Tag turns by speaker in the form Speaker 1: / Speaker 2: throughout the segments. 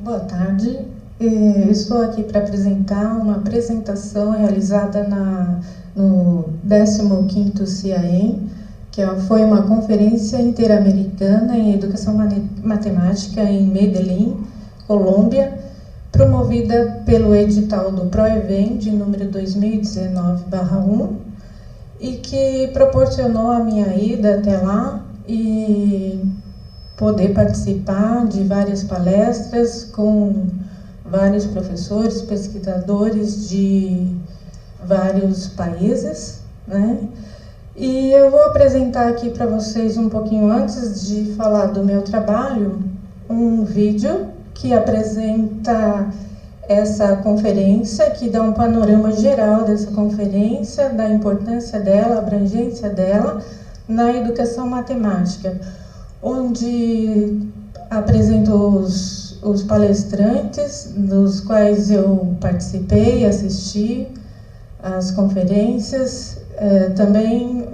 Speaker 1: Boa tarde. Estou aqui para apresentar uma apresentação realizada no 15º CIAEM, que foi uma conferência interamericana em educação matemática em Medellín, Colômbia, promovida pelo edital do ProEvent de número 2019/1, e que proporcionou a minha ida até lá e poder participar de várias palestras com vários professores, pesquisadores de vários países, né? E eu vou apresentar aqui para vocês um pouquinho, antes de falar do meu trabalho, um vídeo que apresenta essa conferência, que dá um panorama geral dessa conferência, da importância dela, abrangência dela na educação matemática, onde apresento os palestrantes, dos quais eu participei, assisti às conferências, também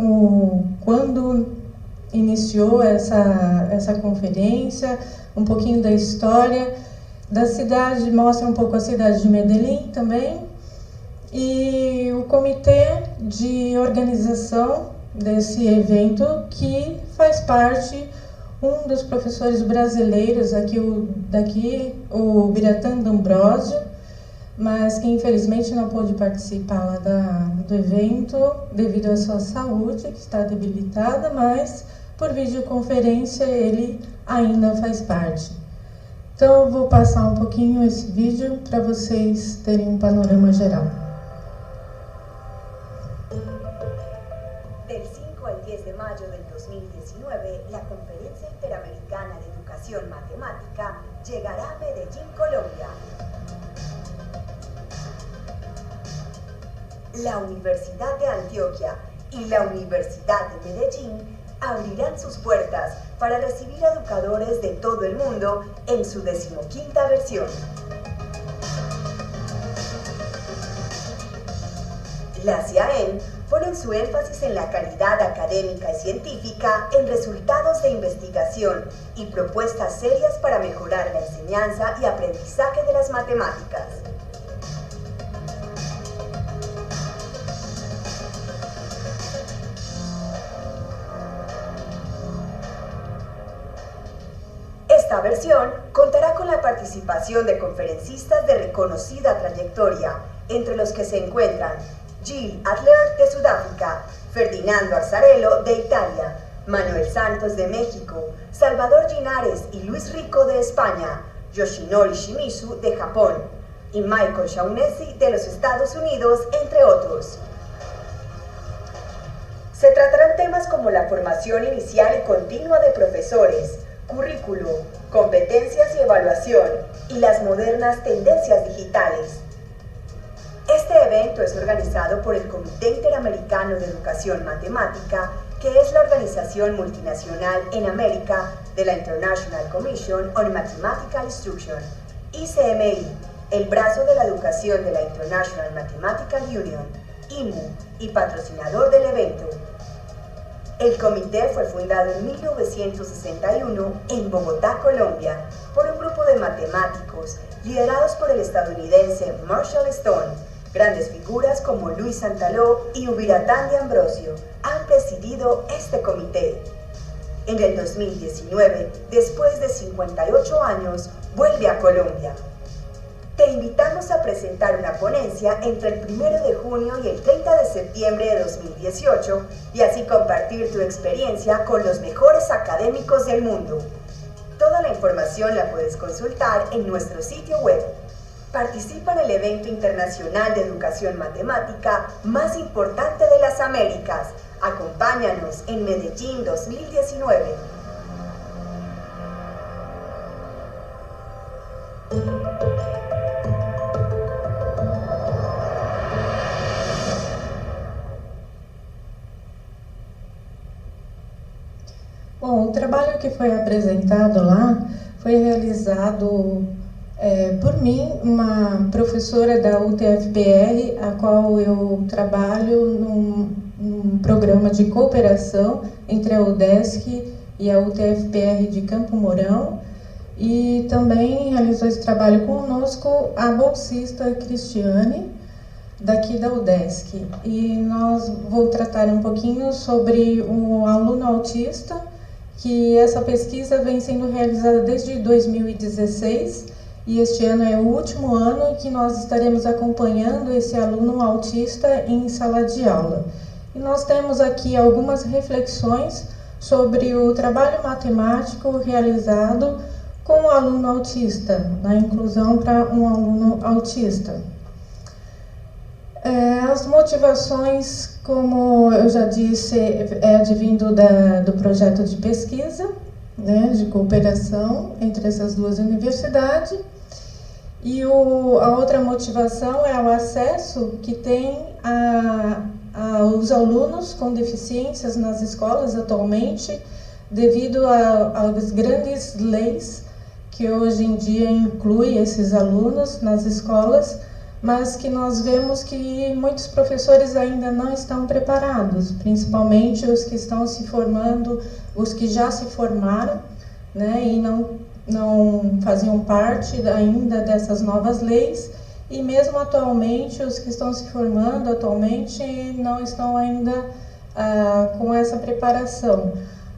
Speaker 1: quando iniciou essa conferência, um pouquinho da história da cidade, mostra um pouco a cidade de Medellín também, e o comitê de organização desse evento, que faz parte um dos professores brasileiros daqui, o Biratã D'Ambrosio, mas que infelizmente não pôde participar lá do evento devido à sua saúde, que está debilitada, mas por videoconferência ele ainda faz parte. Então eu vou passar um pouquinho esse vídeo para vocês terem um panorama geral.
Speaker 2: Del 5 al 10 de mayo del 2019, la Conferencia Interamericana de Educación Matemática llegará a Medellín, Colombia. La Universidad de Antioquia y la Universidad de Medellín abrirán sus puertas para recibir educadores de todo el mundo en su 15ª versión. Las CIAEM ponen su énfasis en la calidad académica y científica, en resultados de investigación y propuestas serias para mejorar la enseñanza y aprendizaje de las matemáticas. Esta versión contará con la participación de conferencistas de reconocida trayectoria, entre los que se encuentran Jill Adler de Sudáfrica, Ferdinando Arzarello de Italia, Manuel Santos de México, Salvador Ginares y Luis Rico de España, Yoshinori Shimizu de Japón y Michael Shaughnessy de los Estados Unidos, entre otros. Se tratarán temas como la formación inicial y continua de profesores, currículo, competencias y evaluación, y las modernas tendencias digitales. Este evento es organizado por el Comité Interamericano de Educación Matemática, que es la organización multinacional en América de la International Commission on Mathematical Instruction, ICMI, el brazo de la educación de la International Mathematical Union, IMU, y patrocinador del evento. El comité fue fundado en 1961 en Bogotá, Colombia, por un grupo de matemáticos liderados por el estadounidense Marshall Stone. Grandes figuras como Luis Santaló y Biratã D'Ambrosio han presidido este comité. En el 2019, después de 58 años, vuelve a Colombia. Te invitamos a presentar una ponencia entre el 1 de junio y el 30 de septiembre de 2018 y así compartir tu experiencia con los mejores académicos del mundo. Toda la información la puedes consultar en nuestro sitio web. Participa en el evento internacional de educación matemática más importante de las Américas. Acompáñanos en Medellín 2019.
Speaker 1: Bom, o trabalho que foi apresentado lá foi realizado por mim, uma professora da UTFPR, a qual eu trabalho num programa de cooperação entre a UDESC e a UTFPR de Campo Mourão, E também realizou esse trabalho conosco a bolsista Cristiane, daqui da UDESC. E vou tratar um pouquinho sobre o aluno autista, que essa pesquisa vem sendo realizada desde 2016, e este ano é o último ano que nós estaremos acompanhando esse aluno autista em sala de aula. E nós temos aqui algumas reflexões sobre o trabalho matemático realizado com o aluno autista, na inclusão para um aluno autista. As motivações, como eu já disse, advindo do projeto de pesquisa, né, de cooperação entre essas duas universidades. E a outra motivação é o acesso que tem os alunos com deficiências nas escolas atualmente, devido às grandes leis que hoje em dia incluem esses alunos nas escolas, mas que nós vemos que muitos professores ainda não estão preparados, principalmente os que estão se formando, os que já se formaram, né, e não faziam parte ainda dessas novas leis, e mesmo atualmente os que estão se formando atualmente não estão ainda com essa preparação.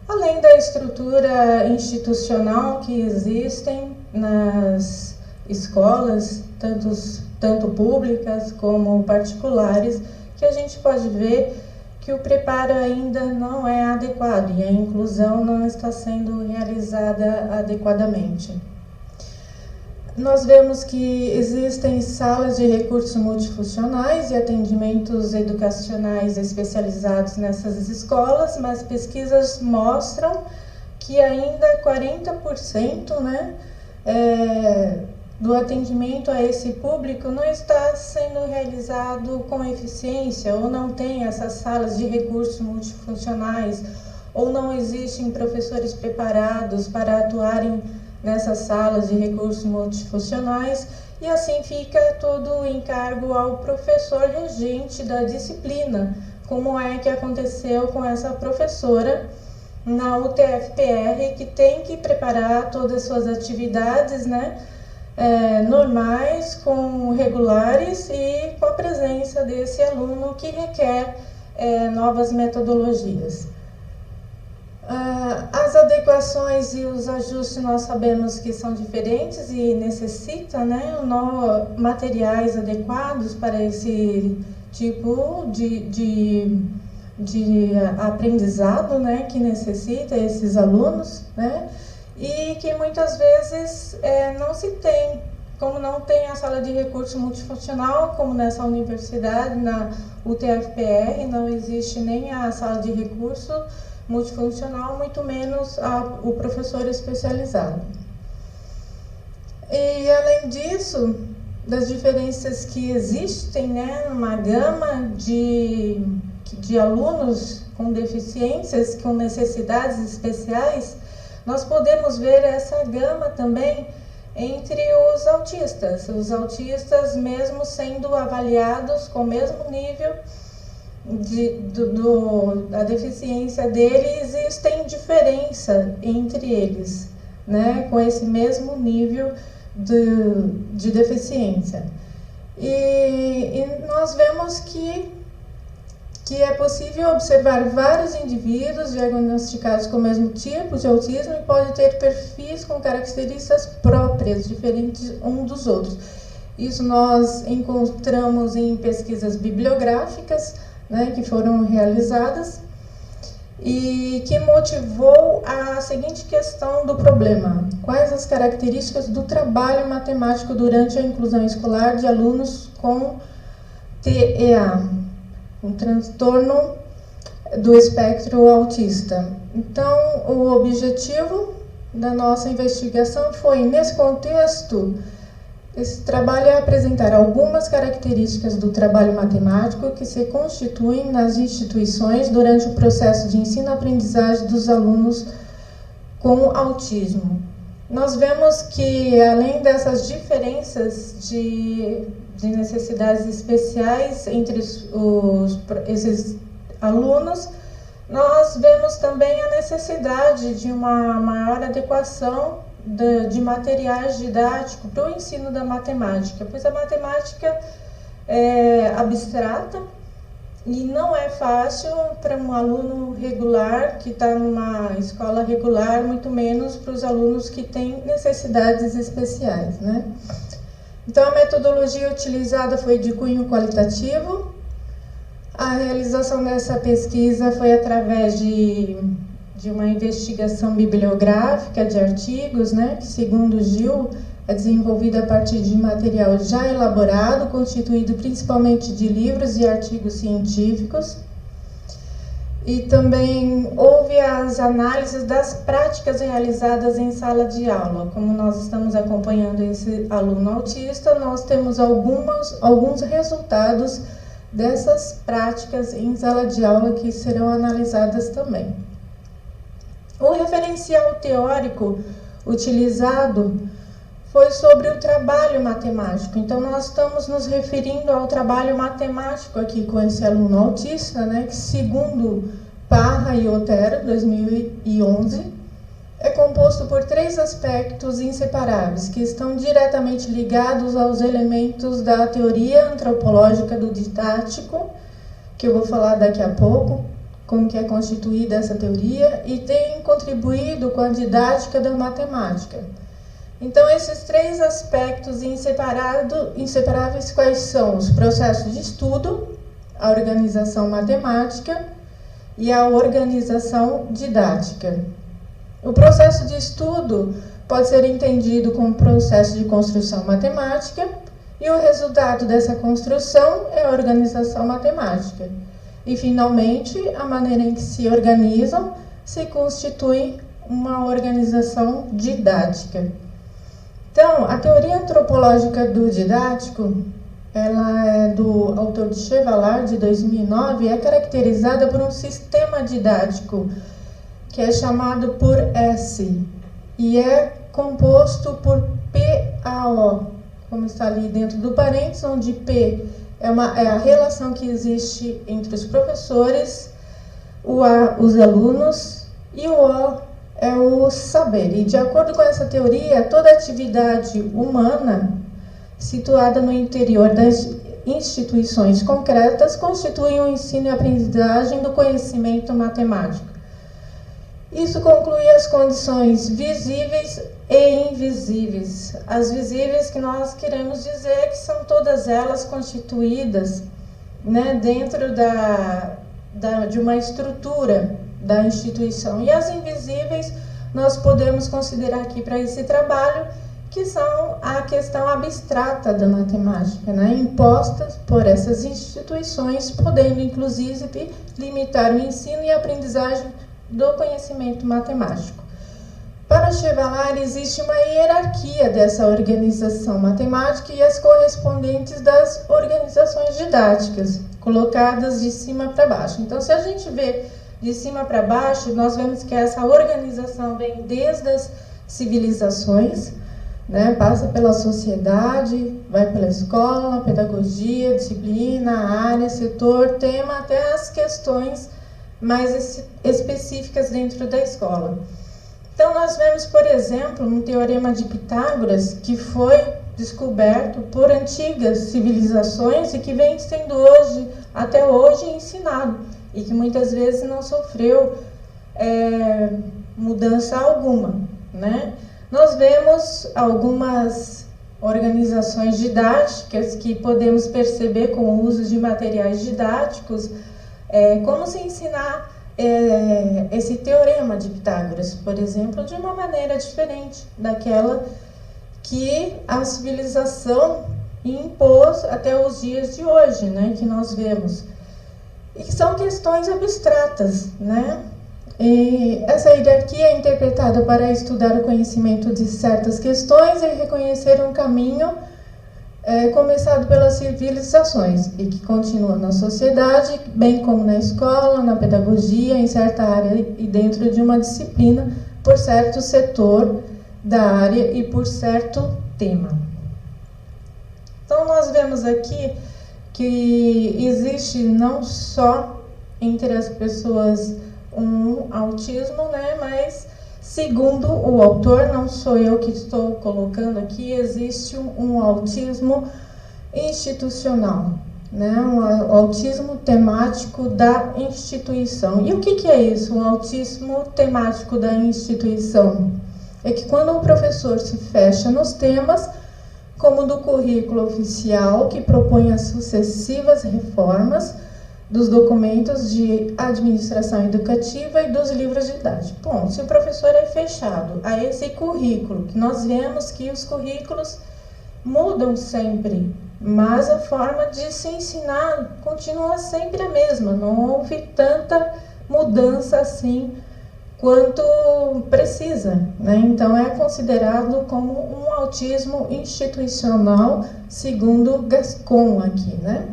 Speaker 1: Além da estrutura institucional que existem nas escolas, tanto públicas como particulares, que a gente pode ver que o preparo ainda não é adequado e a inclusão não está sendo realizada adequadamente. Nós vemos que existem salas de recursos multifuncionais e atendimentos educacionais especializados nessas escolas, mas pesquisas mostram que ainda 40%, né, do atendimento a esse público não está sendo realizado com eficiência, ou não tem essas salas de recursos multifuncionais, ou não existem professores preparados para atuarem nessas salas de recursos multifuncionais, e assim fica todo o encargo ao professor regente da disciplina, como é que aconteceu com essa professora na UTFPR, que tem que preparar todas as suas atividades, né, normais, com regulares e com a presença desse aluno que requer novas metodologias. As adequações e os ajustes nós sabemos que são diferentes e necessitam, né, materiais adequados para esse tipo de aprendizado, né, que necessita esses alunos, né, e que muitas vezes não se tem, como não tem a sala de recurso multifuncional, como nessa universidade, na UTFPR, não existe nem a sala de recurso multifuncional, muito menos o professor especializado. E além disso, das diferenças que existem, né, uma gama de alunos com deficiências, com necessidades especiais, nós podemos ver essa gama também entre os autistas mesmo sendo avaliados com o mesmo nível da deficiência dele, existem diferença entre eles, né, com esse mesmo nível de deficiência. E nós vemos que é possível observar vários indivíduos diagnosticados com o mesmo tipo de autismo e pode ter perfis com características próprias, diferentes um dos outros. Isso nós encontramos em pesquisas bibliográficas, né, que foram realizadas e que motivou a seguinte questão do problema: quais as características do trabalho matemático durante a inclusão escolar de alunos com TEA, um transtorno do espectro autista. Então, o objetivo da nossa investigação foi, nesse contexto, esse trabalho é apresentar algumas características do trabalho matemático que se constituem nas instituições durante o processo de ensino-aprendizagem dos alunos com autismo. Nós vemos que, além dessas diferenças de necessidades especiais entre esses alunos, nós vemos também a necessidade de uma maior adequação de materiais didáticos para o ensino da matemática, pois a matemática é abstrata e não é fácil para um aluno regular que está numa escola regular, muito menos para os alunos que têm necessidades especiais, né? Então, a metodologia utilizada foi de cunho qualitativo. A realização dessa pesquisa foi através de uma investigação bibliográfica de artigos, né, que, segundo Gil, é desenvolvida a partir de material já elaborado, constituído principalmente de livros e artigos científicos. E também houve as análises das práticas realizadas em sala de aula. Como nós estamos acompanhando esse aluno autista, nós temos alguns resultados dessas práticas em sala de aula que serão analisadas também. O referencial teórico utilizado foi sobre o trabalho matemático. Então, nós estamos nos referindo ao trabalho matemático aqui com esse aluno autista, né, que, segundo Parra e Otero, 2011, é composto por 3 aspectos inseparáveis, que estão diretamente ligados aos elementos da teoria antropológica do didático, que eu vou falar daqui a pouco, como que é constituída essa teoria, e tem contribuído com a didática da matemática. Então, esses 3 aspectos inseparáveis, quais são? Os processos de estudo, a organização matemática e a organização didática. O processo de estudo pode ser entendido como processo de construção matemática e o resultado dessa construção é a organização matemática. E, finalmente, a maneira em que se organizam se constitui uma organização didática. Então, a teoria antropológica do didático, ela é do autor de Chevallard, de 2009, e é caracterizada por um sistema didático que é chamado por S, e é composto por PAO, como está ali dentro do parênteses, onde P é a relação que existe entre os professores, o A, os alunos, e o O é o saber. E, de acordo com essa teoria, toda atividade humana situada no interior das instituições concretas constitui um ensino e aprendizagem do conhecimento matemático. Isso conclui as condições visíveis e invisíveis. As visíveis, que nós queremos dizer que são todas elas constituídas, né, dentro de uma estrutura da instituição. E as invisíveis nós podemos considerar aqui para esse trabalho, que são a questão abstrata da matemática, né, impostas por essas instituições, podendo inclusive limitar o ensino e a aprendizagem do conhecimento matemático. Para Chevallard, existe uma hierarquia dessa organização matemática e as correspondentes das organizações didáticas, colocadas de cima para baixo. Então, se a gente vê de cima para baixo, nós vemos que essa organização vem desde as civilizações, né, passa pela sociedade, vai pela escola, pedagogia, disciplina, área, setor, tema, até as questões mais específicas dentro da escola. Então, nós vemos, por exemplo, um teorema de Pitágoras que foi descoberto por antigas civilizações e que vem sendo até hoje ensinado e que muitas vezes não sofreu mudança alguma, né? Nós vemos algumas organizações didáticas que podemos perceber com o uso de materiais didáticos, como se ensinar esse teorema de Pitágoras, por exemplo, de uma maneira diferente daquela que a civilização impôs até os dias de hoje, né, que nós vemos. E que são questões abstratas, né? E essa hierarquia é interpretada para estudar o conhecimento de certas questões e reconhecer um caminho começado pelas civilizações e que continua na sociedade, bem como na escola, na pedagogia, em certa área e dentro de uma disciplina, por certo setor da área e por certo tema. Então, nós vemos aqui que existe não só entre as pessoas um autismo, né, mas Segundo o autor, não sou eu que estou colocando aqui, existe um autismo institucional, né? Um autismo temático da instituição. E o que é isso, um autismo temático da instituição? É que quando o professor se fecha nos temas, como do currículo oficial, que propõe as sucessivas reformas dos documentos de administração educativa e dos livros didáticos. Bom, se o professor é fechado a esse currículo, que nós vemos que os currículos mudam sempre, mas a forma de se ensinar continua sempre a mesma, não houve tanta mudança assim quanto precisa, né? Então é considerado como um autismo institucional, segundo Gascon aqui, né?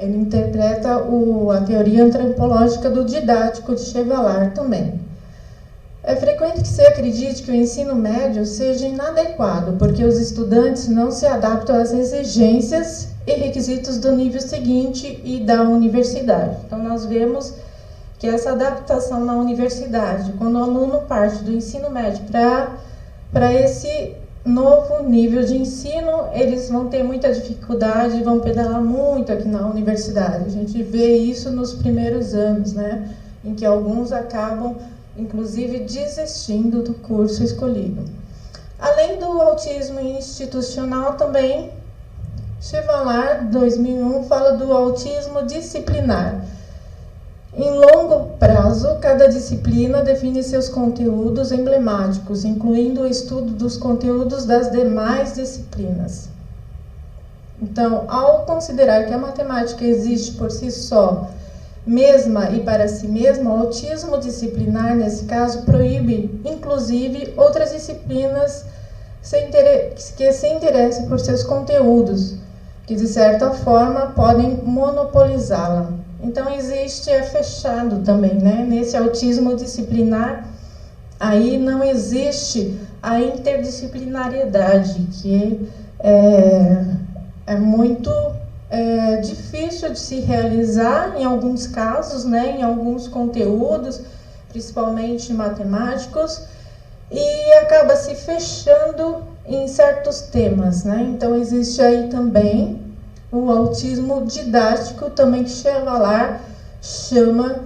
Speaker 1: Ele interpreta a teoria antropológica do didático de Chevallard também. É frequente que se acredite que o ensino médio seja inadequado, porque os estudantes não se adaptam às exigências e requisitos do nível seguinte e da universidade. Então, nós vemos que essa adaptação na universidade, quando o aluno parte do ensino médio para esse novo nível de ensino, eles vão ter muita dificuldade, vão pedalar muito aqui na universidade. A gente vê isso nos primeiros anos, né, em que alguns acabam, inclusive, desistindo do curso escolhido. Além do autismo institucional, também, Chevallard, 2001, fala do autismo disciplinar. Em longo prazo, cada disciplina define seus conteúdos emblemáticos, incluindo o estudo dos conteúdos das demais disciplinas. Então, ao considerar que a matemática existe por si só, mesma e para si mesma, o autismo disciplinar, nesse caso, proíbe, inclusive, outras disciplinas que se interessem por seus conteúdos, que, de certa forma, podem monopolizá-la. Então, é fechado também, né? Nesse autismo disciplinar, aí não existe a interdisciplinariedade, que é muito difícil de se realizar em alguns casos, né? Em alguns conteúdos, principalmente matemáticos, e acaba se fechando em certos temas, né? Então, existe aí também o autismo didático, também que Chevallard chama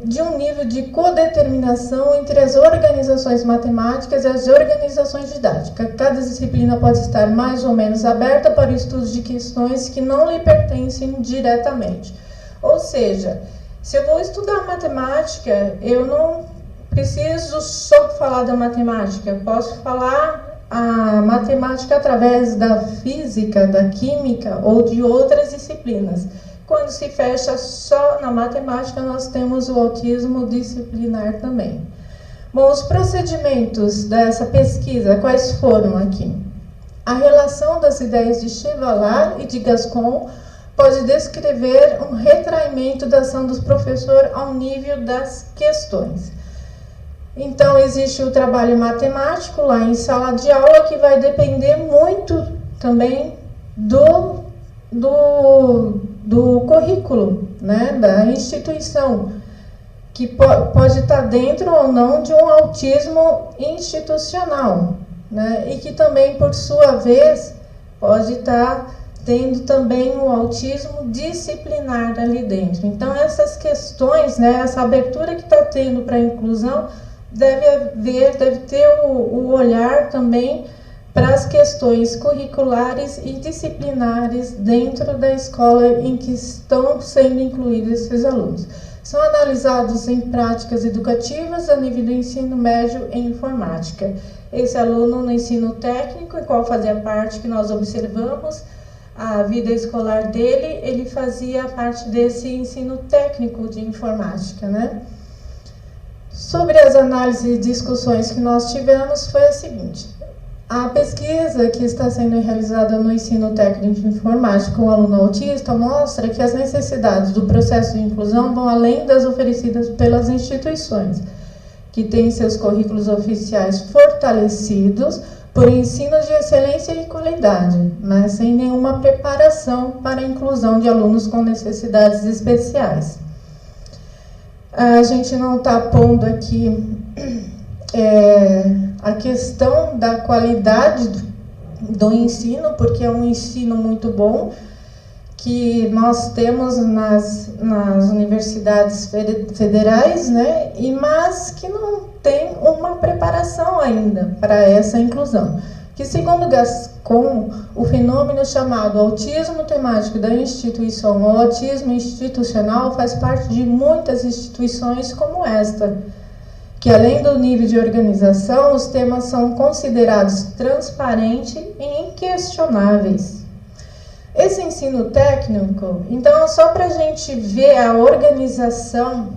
Speaker 1: de um nível de codeterminação entre as organizações matemáticas e as organizações didáticas. Cada disciplina pode estar mais ou menos aberta para o estudo de questões que não lhe pertencem diretamente. Ou seja, se eu vou estudar matemática, eu não preciso só falar da matemática, eu posso falar a matemática através da física, da química ou de outras disciplinas. Quando se fecha só na matemática, nós temos o autismo disciplinar também. Bom, os procedimentos dessa pesquisa, quais foram aqui? A relação das ideias de Chevallard e de Gascon pode descrever um retraimento da ação dos professores ao nível das questões. Então, existe o trabalho matemático lá em sala de aula, que vai depender muito também do currículo, né, da instituição, que pode estar dentro ou não de um autismo institucional, né, e que também, por sua vez, pode estar tendo também um autismo disciplinar ali dentro. Então, essas questões, né, essa abertura que está tendo para a inclusão, deve ter o olhar também para as questões curriculares e disciplinares dentro da escola em que estão sendo incluídos esses alunos. São analisados em práticas educativas a nível do ensino médio em informática. Esse aluno no ensino técnico, em qual fazia parte, que nós observamos a vida escolar dele, ele fazia parte desse ensino técnico de informática, né? Sobre as análises e discussões que nós tivemos foi a seguinte: a pesquisa que está sendo realizada no ensino técnico de informática com o aluno autista mostra que as necessidades do processo de inclusão vão além das oferecidas pelas instituições, que têm seus currículos oficiais fortalecidos por ensinos de excelência e qualidade, mas sem nenhuma preparação para a inclusão de alunos com necessidades especiais. A gente não está pondo aqui a questão da qualidade do ensino, porque é um ensino muito bom, que nós temos nas universidades federais, né, mas que não tem uma preparação ainda para essa inclusão. Que, segundo Gascon, o fenômeno chamado autismo temático da instituição ou autismo institucional faz parte de muitas instituições como esta, que, além do nível de organização, os temas são considerados transparentes e inquestionáveis. Esse ensino técnico, então, só para a gente ver a organização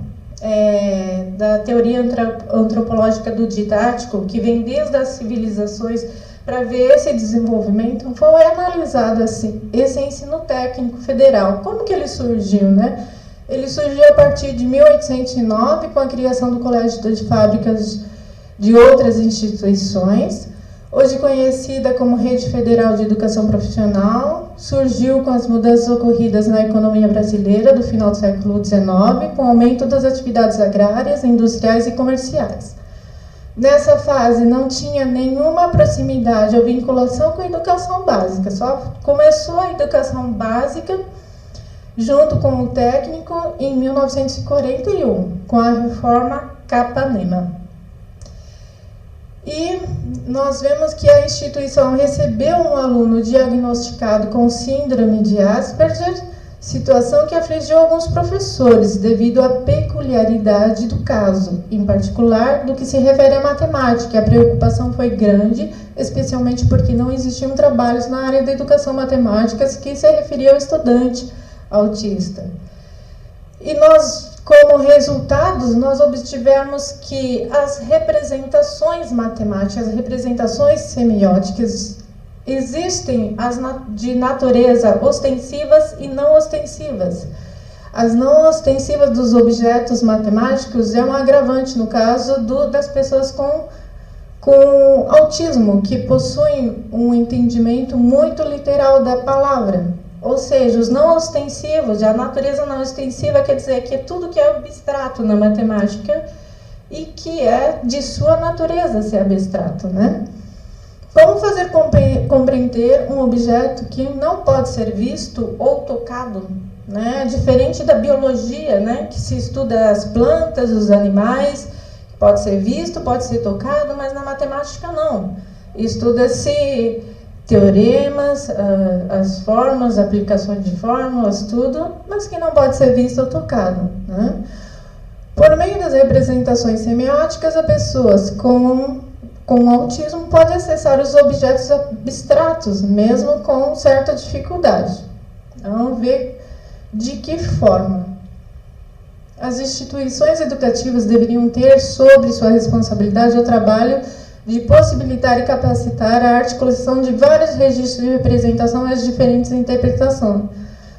Speaker 1: da teoria antropológica do didático, que vem desde as civilizações, para ver esse desenvolvimento, foi analisado assim, esse ensino técnico federal. Como que ele surgiu, né? Ele surgiu a partir de 1809, com a criação do Colégio de Fábricas de outras instituições, hoje conhecida como Rede Federal de Educação Profissional. Surgiu com as mudanças ocorridas na economia brasileira do final do século XIX, com o aumento das atividades agrárias, industriais e comerciais. Nessa fase não tinha nenhuma proximidade ou vinculação com a educação básica, só começou a educação básica junto com o técnico em 1941, com a reforma Capanema. E nós vemos que a instituição recebeu um aluno diagnosticado com síndrome de Asperger, situação que afligiu alguns professores devido à peculiaridade do caso, em particular do que se refere à matemática. A preocupação foi grande, especialmente porque não existiam trabalhos na área da educação matemática que se referia ao estudante autista. E nós, como resultados, nós obtivemos que as representações matemáticas, as representações semióticas, existem as de natureza ostensivas e não ostensivas. As não ostensivas dos objetos matemáticos é um agravante no caso das pessoas com autismo, que possuem um entendimento muito literal da palavra. Ou seja, os não ostensivos, a natureza não ostensiva quer dizer que é tudo que é abstrato na matemática e que é de sua natureza ser abstrato, né? Como fazer compreender um objeto que não pode ser visto ou tocado, né? Diferente da biologia, né? Que se estuda as plantas, os animais, pode ser visto, pode ser tocado, mas na matemática não. Estuda-se teoremas, as formas, aplicações de fórmulas, tudo, mas que não pode ser visto ou tocado, né? Por meio das representações semióticas, as pessoas com autismo pode acessar os objetos abstratos, mesmo com certa dificuldade. Vamos ver de que forma. As instituições educativas deveriam ter sobre sua responsabilidade o trabalho de possibilitar e capacitar a articulação de vários registros de representação e as diferentes interpretações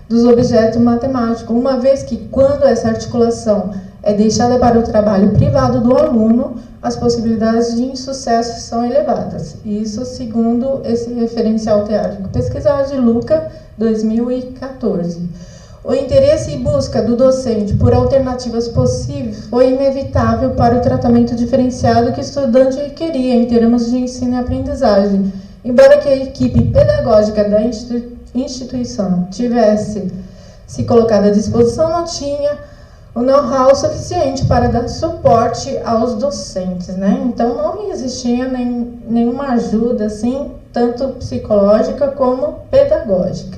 Speaker 1: dos objetos matemáticos, uma vez que, quando essa articulação é deixada para o trabalho privado do aluno, as possibilidades de insucesso são elevadas. Isso segundo esse referencial teórico pesquisado de Luca, 2014. O interesse e busca do docente por alternativas possíveis foi inevitável para o tratamento diferenciado que o estudante requeria em termos de ensino e aprendizagem. Embora que a equipe pedagógica da instituição tivesse se colocado à disposição, não tinha o know-how suficiente para dar suporte aos docentes, né? Então, não existia nenhuma ajuda, assim, tanto psicológica como pedagógica.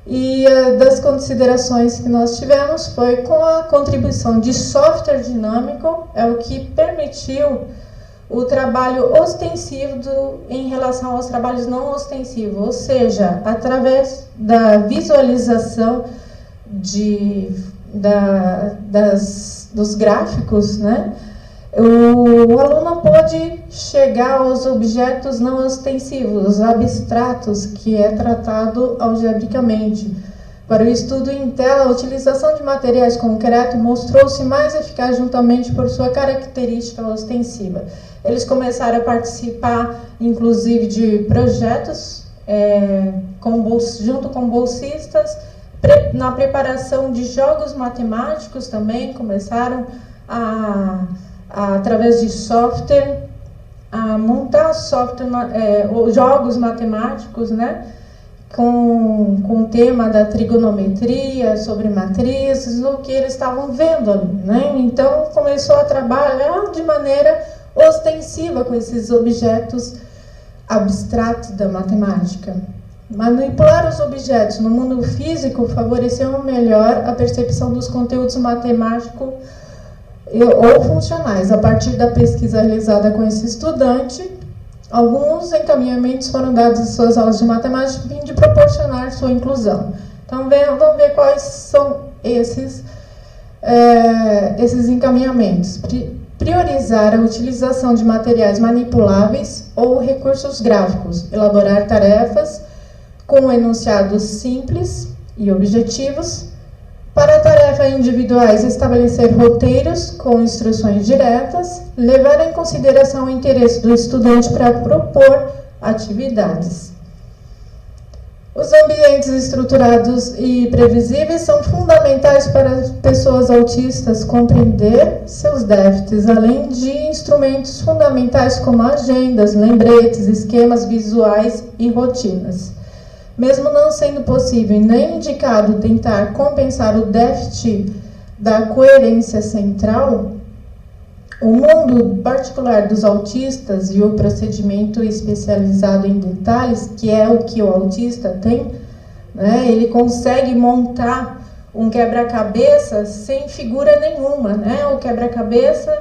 Speaker 1: E das considerações que nós tivemos foi com a contribuição de software dinâmico, é o que permitiu o trabalho ostensivo em relação aos trabalhos não ostensivos, ou seja, através da visualização dos gráficos, né? O aluno pode chegar aos objetos não ostensivos, abstratos, que é tratado algebricamente. Para o estudo em tela, a utilização de materiais concretos mostrou-se mais eficaz juntamente por sua característica ostensiva. Eles começaram a participar, inclusive, de projetos junto com bolsistas, na preparação de jogos matemáticos também, começaram a através de software, a montar jogos matemáticos, né, com o tema da trigonometria, sobre matrizes, o que eles estavam vendo ali, né? Então começou a trabalhar de maneira ostensiva com esses objetos abstratos da matemática. Manipular os objetos no mundo físico favoreceu melhor a percepção dos conteúdos matemáticos ou funcionais. A partir da pesquisa realizada com esse estudante, alguns encaminhamentos foram dados às suas aulas de matemática a fim de proporcionar sua inclusão. Então, vamos ver quais são esses encaminhamentos. Priorizar a utilização de materiais manipuláveis ou recursos gráficos. Elaborar tarefas com enunciados simples e objetivos. Para tarefas individuais, estabelecer roteiros com instruções diretas, levar em consideração o interesse do estudante para propor atividades. Os ambientes estruturados e previsíveis são fundamentais para as pessoas autistas compreender seus déficits, além de instrumentos fundamentais como agendas, lembretes, esquemas visuais e rotinas. Mesmo não sendo possível nem indicado tentar compensar o déficit da coerência central, o mundo particular dos autistas e o procedimento especializado em detalhes, que é o que o autista tem, né, ele consegue montar um quebra-cabeça sem figura nenhuma, né? O quebra-cabeça,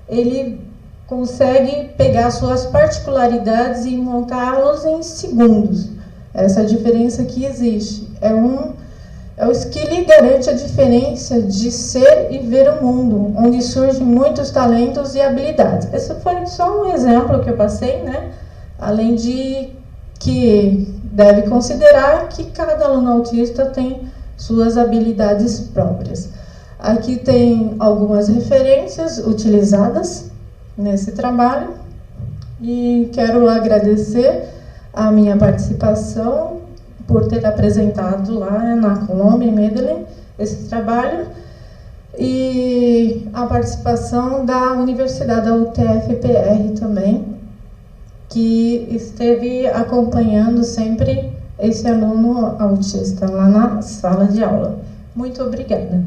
Speaker 1: ele consegue pegar suas particularidades e montá-los em segundos. Essa é a diferença que existe. É o que lhe garante a diferença de ser e ver o mundo, onde surgem muitos talentos e habilidades. Esse foi só um exemplo que eu passei, né? Além de que deve considerar que cada aluno autista tem suas habilidades próprias. Aqui tem algumas referências utilizadas nesse trabalho e quero agradecer a minha participação por ter apresentado lá na Colômbia, em Medellín, esse trabalho, e a participação da Universidade da UTF-PR também, que esteve acompanhando sempre esse aluno autista lá na sala de aula. Muito obrigada.